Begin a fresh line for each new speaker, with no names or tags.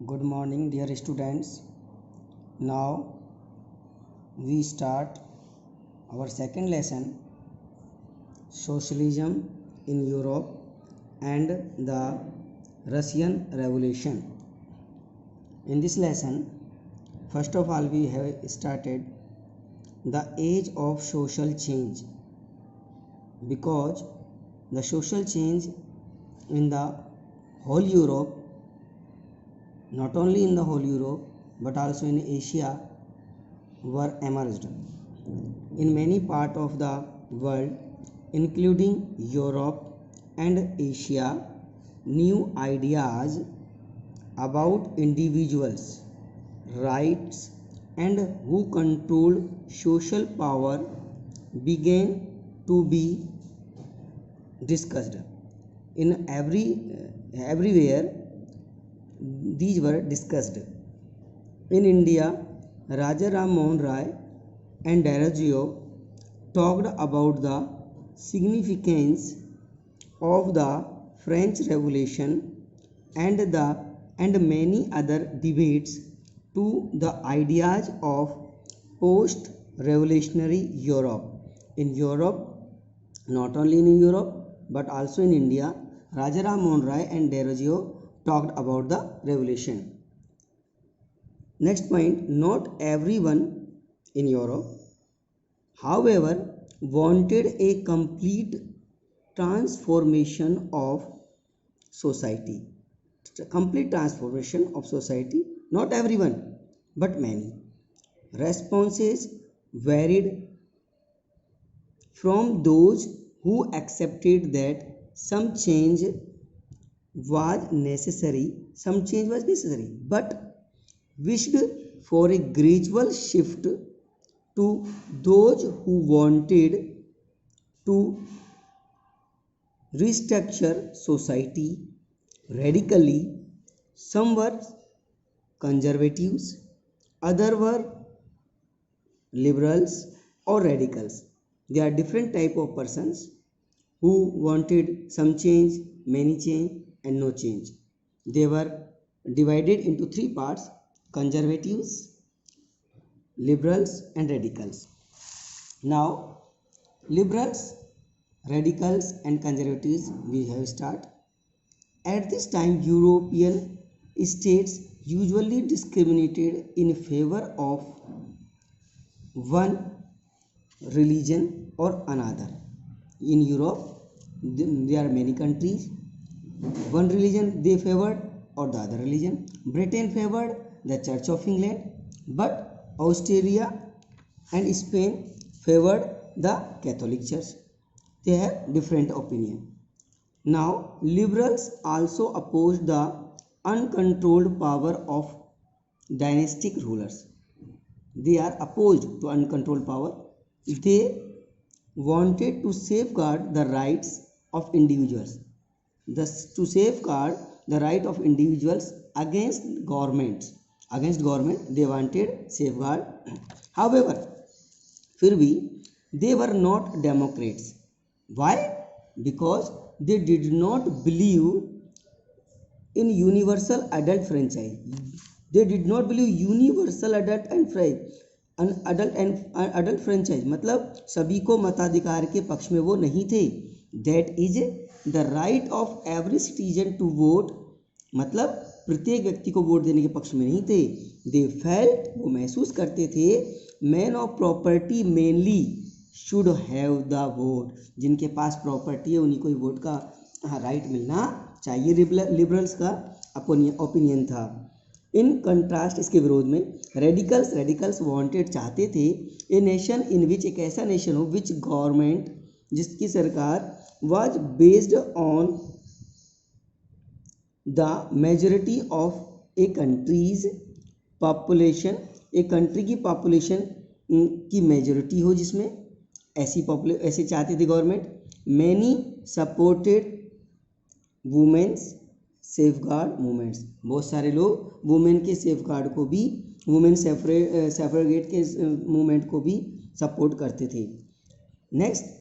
Good morning, dear students. Now we start our second lesson, Socialism in Europe and the Russian Revolution. In this lesson, first of all, we have started the age of social change, because the social change in the whole Europe, not only in the whole Europe but also in Asia, were emerged. In many parts of the world, including Europe and Asia, new ideas about individuals' rights and who controlled social power began to be discussed. In everywhere these were discussed. In India, Raja Ram Mohan Rai and Desargues talked about the significance of the French Revolution and many other debates to the ideas of post-revolutionary Europe. In Europe, not only in Europe but also in India, Raja Ram Mohan Rai and Desargues talked about the revolution. Next point, not everyone in Europe, however, wanted a complete transformation of society. A complete transformation of society, not everyone, but many. Responses varied from those who accepted that some change was necessary, but wished for a gradual shift, to those who wanted to restructure society radically. Some were conservatives, others were liberals or radicals. There are different type of persons who wanted some change, many change and no change. They were divided into three parts: conservatives, liberals and radicals. Now, liberals, radicals and conservatives we have start. At this time, European states usually discriminated in favor of one religion or another. In Europe, there are many countries, one religion they favored or the other religion. Britain favored the Church of England, but Austria and Spain favored the Catholic Church. They have different opinion. Now, liberals also opposed the uncontrolled power of dynastic rulers. They are opposed to uncontrolled power. They wanted to safeguard the rights of individuals. Thus, to safeguard the right of individuals against government, they wanted safeguard. However, फिर भी they were not democrats. Why? Because they did not believe in universal adult franchise. They did not believe universal adult franchise, मतलब सभी को मताधिकार के पक्ष में वो नहीं थे. That is the right of every citizen to vote, मतलब प्रत्येक व्यक्ति को वोट देने के पक्ष में नहीं थे. They felt, वो महसूस करते थे, men of property mainly should have the vote. जिनके पास प्रॉपर्टी है उन्हीं को ही वोट का राइट मिलना चाहिए. लिबरल्स का ओपिनियन था. इन कंट्रास्ट, इसके विरोध में रेडिकल्स वांटेड, चाहते थे, ए नेशन इन विच, एक ऐसा नेशन हो विच गवर्नमेंट, जिसकी सरकार was based on the majority of a country's population, एक कंट्री की पॉपुलेशन की मेजॉरिटी हो जिसमें, ऐसे चाहते थे government. Many supported women's safeguard movements, बहुत सारे लोग वुमेन के सेफगार्ड को भी, वुमेन सफरेगेट के मूवमेंट को भी सपोर्ट करते थे. नेक्स्ट,